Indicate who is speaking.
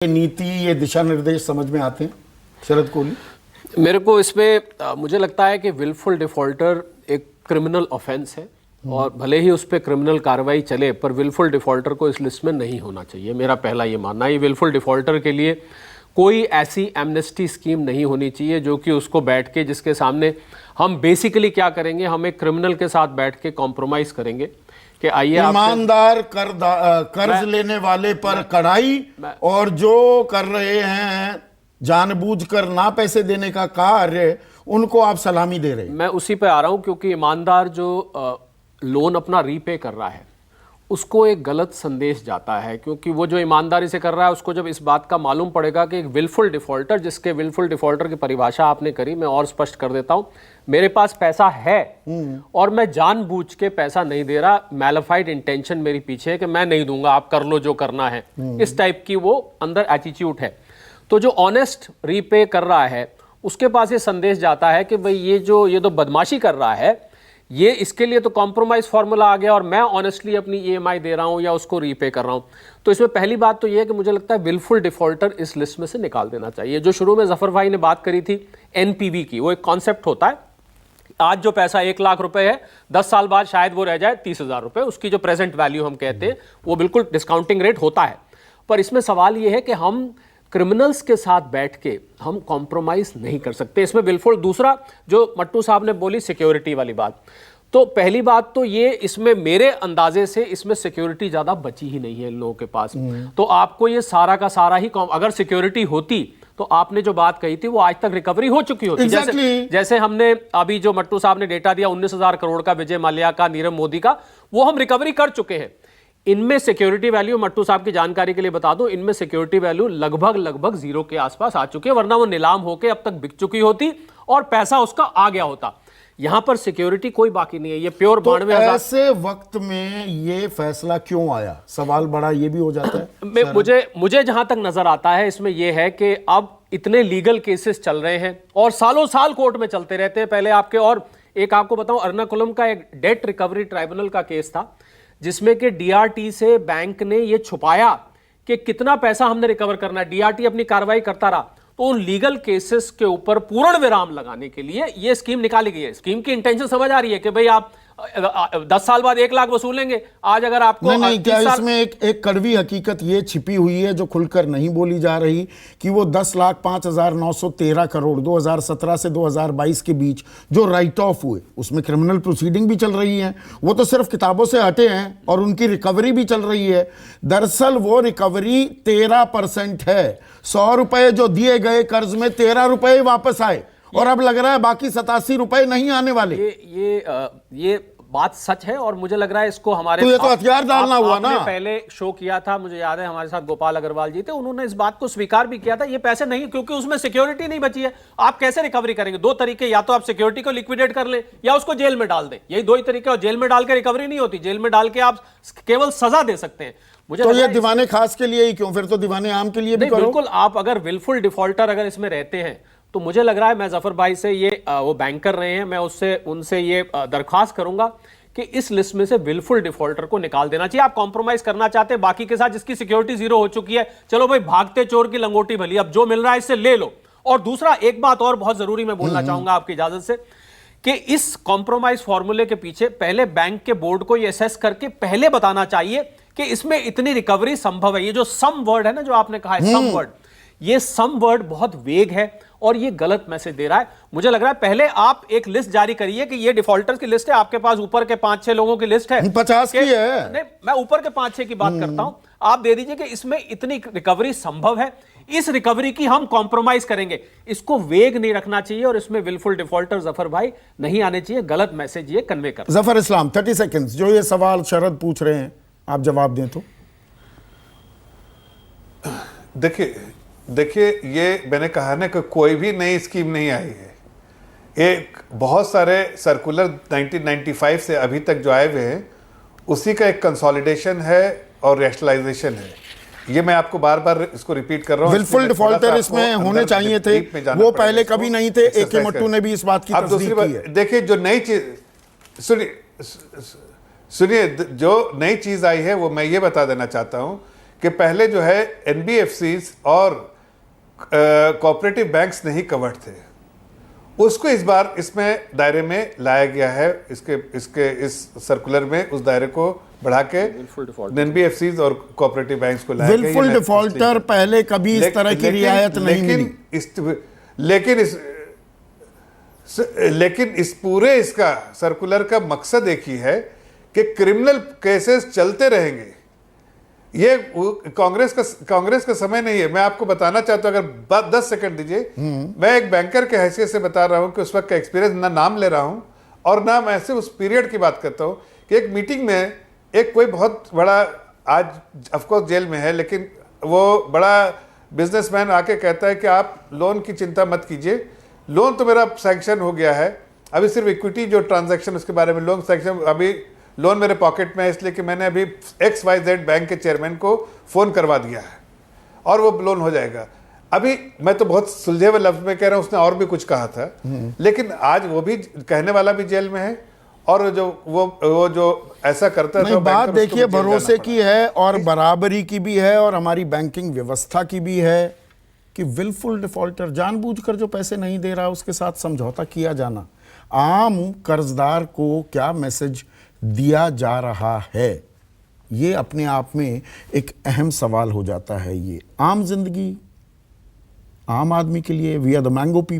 Speaker 1: नीति, ये दिशा निर्देश समझ में आते हैं शरद कोहली?
Speaker 2: मेरे को इसमें मुझे लगता है कि विलफुल डिफॉल्टर एक क्रिमिनल ऑफेंस है और भले ही उस पर क्रिमिनल कार्रवाई चले पर विलफुल डिफॉल्टर को इस लिस्ट में नहीं होना चाहिए। मेरा पहला ये मानना है। विलफुल डिफॉल्टर के लिए कोई ऐसी एमनेस्टी स्कीम नहीं होनी चाहिए जो कि उसको बैठ के, जिसके सामने हम बेसिकली क्या करेंगे, हम एक क्रिमिनल के साथ बैठ के कॉम्प्रोमाइज करेंगे कि आइए
Speaker 1: ईमानदार कर्ज लेने वाले पर कड़ाई और जो कर रहे हैं जानबूझकर ना पैसे देने का कार्य, उनको आप सलामी दे रहे हैं।
Speaker 2: मैं उसी पे आ रहा हूं क्योंकि ईमानदार जो लोन अपना रीपे कर रहा है उसको एक गलत संदेश जाता है, क्योंकि वो जो ईमानदारी से कर रहा है उसको जब इस बात का मालूम पड़ेगा कि एक विलफुल डिफॉल्टर, जिसके विलफुल डिफॉल्टर की परिभाषा आपने करी, मैं और स्पष्ट कर देता हूं, मेरे पास पैसा है और मैं जानबूझ के पैसा नहीं दे रहा, मैलिफाइड इंटेंशन मेरी पीछे है कि मैं नहीं दूंगा, आप कर लो जो करना है, इस टाइप की वो अंदर एटीट्यूड है। तो जो ऑनेस्ट रीपे कर रहा है उसके पास ये संदेश जाता है कि भाई ये तो बदमाशी कर रहा है, ये इसके लिए तो कॉम्प्रोमाइज फार्मूला आ गया और मैं ऑनेस्टली अपनी ईएमआई दे रहा हूं या उसको रीपे कर रहा हूं। तो इसमें पहली बात तो ये है कि मुझे लगता है विलफुल डिफॉल्टर इस लिस्ट में से निकाल देना चाहिए। जो शुरू में जफर भाई ने बात करी थी एनपीवी की, वो एक कॉन्सेप्ट होता है, आज जो पैसा 1 लाख रुपए है 10 साल बाद शायद वो रह जाए 30,000 रुपए, उसकी जो प्रेजेंट वैल्यू हम कहते हैं वो बिल्कुल डिस्काउंटिंग रेट होता है। पर इसमें सवाल ये है कि हम क्रिमिनल्स के साथ बैठ के हम कॉम्प्रोमाइज नहीं कर सकते इसमें विलफुल। दूसरा जो मट्टू साहब ने बोली सिक्योरिटी वाली बात, तो पहली बात तो ये, इसमें मेरे अंदाजे से इसमें सिक्योरिटी ज्यादा बची ही नहीं है इन लोगों के पास। तो आपको ये सारा का सारा ही अगर सिक्योरिटी होती तो आपने जो बात कही थी वो आज तक रिकवरी हो चुकी होती। जैसे हमने अभी जो मट्टू साहब ने डेटा दिया 19,000 करोड़ का, विजय माल्या का, नीरव मोदी का, वो हम रिकवरी कर चुके हैं। इनमें सिक्योरिटी वैल्यू, मट्टू साहब की जानकारी के लिए बता दूं, इनमें सिक्योरिटी वैल्यू लगभग जीरो के आसपास आ चुकी है, वरना वो नीलाम होकर अब तक बिक चुकी होती और पैसा उसका आ गया होता। यहां पर सिक्योरिटी कोई बाकी नहीं है, ये प्योर 92,000।
Speaker 1: ऐसे वक्त में ये फैसला क्यों आया, सवाल बड़ा ये भी हो जाता है।
Speaker 2: मुझे जहां तक नजर आता है इसमें यह है कि अब इतने लीगल केसेस चल रहे हैं और सालों साल कोर्ट में चलते रहते हैं पहले आपके। और एक आपको बताऊं, एर्नाकुलम का एक डेट रिकवरी ट्राइब्यूनल का केस था जिसमें कि डीआरटी से बैंक ने यह छुपाया कि कितना पैसा हमने रिकवर करना है, डीआरटी अपनी कार्रवाई करता रहा। तो उन लीगल केसेस के ऊपर पूर्ण विराम लगाने के लिए यह स्कीम निकाली गई है। स्कीम की इंटेंशन समझ आ रही है कि भाई आप 10 साल बाद 1 लाख वसूलेंगे, आज अगर आपको
Speaker 1: नहीं, क्या इसमें एक कड़वी हकीकत ये छिपी हुई है जो खुलकर नहीं बोली जा रही, कि वो 10,05,913 करोड़ 2017 से 2022 के बीच जो राइट ऑफ हुए उसमें क्रिमिनल प्रोसीडिंग भी चल रही है, वो तो सिर्फ किताबों से हटे हैं और उनकी रिकवरी भी चल रही है। दरअसल वो रिकवरी 13% है। 100 रुपए जो दिए गए कर्ज में 13 रुपए वापस आए और अब लग रहा है बाकी 87 रुपए नहीं आने वाले।
Speaker 2: ये बात सच है और मुझे लग रहा है इसको हमारे,
Speaker 1: तो ये तो हथियार डालना हुआ ना।
Speaker 2: पहले शो किया था, मुझे याद है हमारे साथ गोपाल अग्रवाल जी थे, उन्होंने इस बात को स्वीकार भी किया था, ये पैसे नहीं, क्योंकि उसमें सिक्योरिटी नहीं बची है। आप कैसे रिकवरी करेंगे? 2 तरीके, या तो आप सिक्योरिटी को लिक्विडेट कर ले या उसको जेल में डाल दें, यही 2 ही तरीके। और जेल में डाल के रिकवरी नहीं होती, जेल में डाल के आप केवल सजा दे सकते हैं। मुझे
Speaker 1: तो ये दीवाने खास के लिए ही क्यों, फिर तो दीवाने आम के लिए भी करो।
Speaker 2: बिल्कुल, आप अगर विलफुल डिफॉल्टर अगर इसमें रहते हैं तो मुझे लग रहा है, मैं जफर भाई से ये वो बैंक कर रहे हैं, मैं उनसे ये दरख्वास्त करूंगा कि इस लिस्ट में से विलफुल डिफॉल्टर को निकाल देना चाहिए। आप कॉम्प्रोमाइज करना चाहते हैं बाकी के साथ, जिसकी सिक्योरिटी जीरो हो चुकी है, चलो भाई भागते चोर की लंगोटी भली, अब जो मिल रहा है इससे ले लो। और दूसरा, एक बात और बहुत जरूरी मैं बोलना चाहूंगा आपकी इजाजत से, कि इस कॉम्प्रोमाइज फॉर्मूले के पीछे पहले बैंक के बोर्ड को ये असेस करके पहले बताना चाहिए कि इसमें इतनी रिकवरी संभव है। ये जो सम वर्ड है ना, जो आपने कहा है सम वर्ड, ये सम वर्ड बहुत वेग है और ये गलत मैसेज दे रहा है। मुझे लग रहा है पहले आप एक लिस्ट जारी करिए कि ये डिफॉल्टर्स की लिस्ट है, आपके पास ऊपर के 5-6 लोगों की लिस्ट है,
Speaker 1: 50 की है।
Speaker 2: नहीं, मैं ऊपर के 5-6 की बात करता हूं, आप दे दीजिए कि इसमें इतनी रिकवरी संभव है, इस रिकवरी की हम कॉम्प्रोमाइज करेंगे। इसको वेग नहीं रखना चाहिए और इसमें विलफुल डिफॉल्टर जफर भाई नहीं आने चाहिए, गलत मैसेज ये कन्वे कर।
Speaker 1: जफर इस्लाम 30 सेकंड्स, जो ये सवाल शरद पूछ रहे हैं आप जवाब दें तो।
Speaker 3: देखिए, ये मैंने कहा ना कि कोई भी नई स्कीम नहीं आई है। एक बहुत सारे सर्कुलर 1995 से अभी तक जो आए हुए हैं उसी का एक कंसोलिडेशन है और रैशनलाइजेशन है। ये मैं आपको बार बार इसको रिपीट कर रहा हूं।
Speaker 1: विलफुल डिफॉल्टर इसमें होने चाहिए थे, वो पहले कभी नहीं थे। एके मट्टू ने भी इस बात की तस्दीक की है।
Speaker 3: देखिए, जो नई चीज सुनिए, जो नई चीज आई है वो मैं ये बता देना चाहता हूं कि पहले जो है एनबीएफसीज और कोऑपरेटिव बैंक्स नहीं कवर्ड थे, उसको इस बार इसमें दायरे में लाया गया है। इस सर्कुलर में उस दायरे को बढ़ा के एनबीएफसीज और कोऑपरेटिव बैंक्स को लाया गया।
Speaker 1: विलफुल डिफॉल्टर पहले कभी इस तरह की रियायत नहीं मिली।
Speaker 3: लेकिन इस पूरे इसका सर्कुलर का मकसद एक ही है कि क्रिमिनल केसेस चलते रहेंगे। ये कांग्रेस का समय नहीं है। मैं आपको बताना चाहता हूं, अगर 10 सेकंड दीजिए। मैं एक बैंकर के हैसियत से बता रहा हूं कि उस वक्त का एक्सपीरियंस, ना नाम ले रहा हूं और ना मैं ऐसे उस पीरियड की बात करता हूं कि एक मीटिंग में एक कोई बहुत बड़ा, आज ऑफकोर्स जेल में है, लेकिन वो बड़ा बिजनेसमैन आके कहता है कि आप लोन की चिंता मत कीजिए, लोन तो मेरा सैंक्शन हो गया है, अभी सिर्फ इक्विटी जो ट्रांजैक्शन उसके बारे में लोन सैंक्शन, अभी लोन मेरे पॉकेट में है, इसलिए कि मैंने अभी XYZ बैंक के चेयरमैन को फ़ोन करवा दिया है और वो लोन हो जाएगा। अभी मैं तो बहुत सुलझे हुए लफ्ज़ में कह रहा हूँ, उसने और भी कुछ कहा था, लेकिन आज वो भी कहने वाला भी जेल में है और जो वो जो ऐसा करता
Speaker 1: नहीं,
Speaker 3: था
Speaker 1: बात देखिए भरोसे की है और बराबरी की भी है और हमारी बैंकिंग व्यवस्था की भी है कि विलफुल डिफॉल्टर, जानबूझकर जो पैसे नहीं दे रहा उसके साथ समझौता किया जाना, आम कर्जदार को क्या मैसेज दिया जा रहा है, ये अपने आप में एक अहम सवाल हो जाता है। ये आम जिंदगी, आम आदमी के लिए, we are the mango people.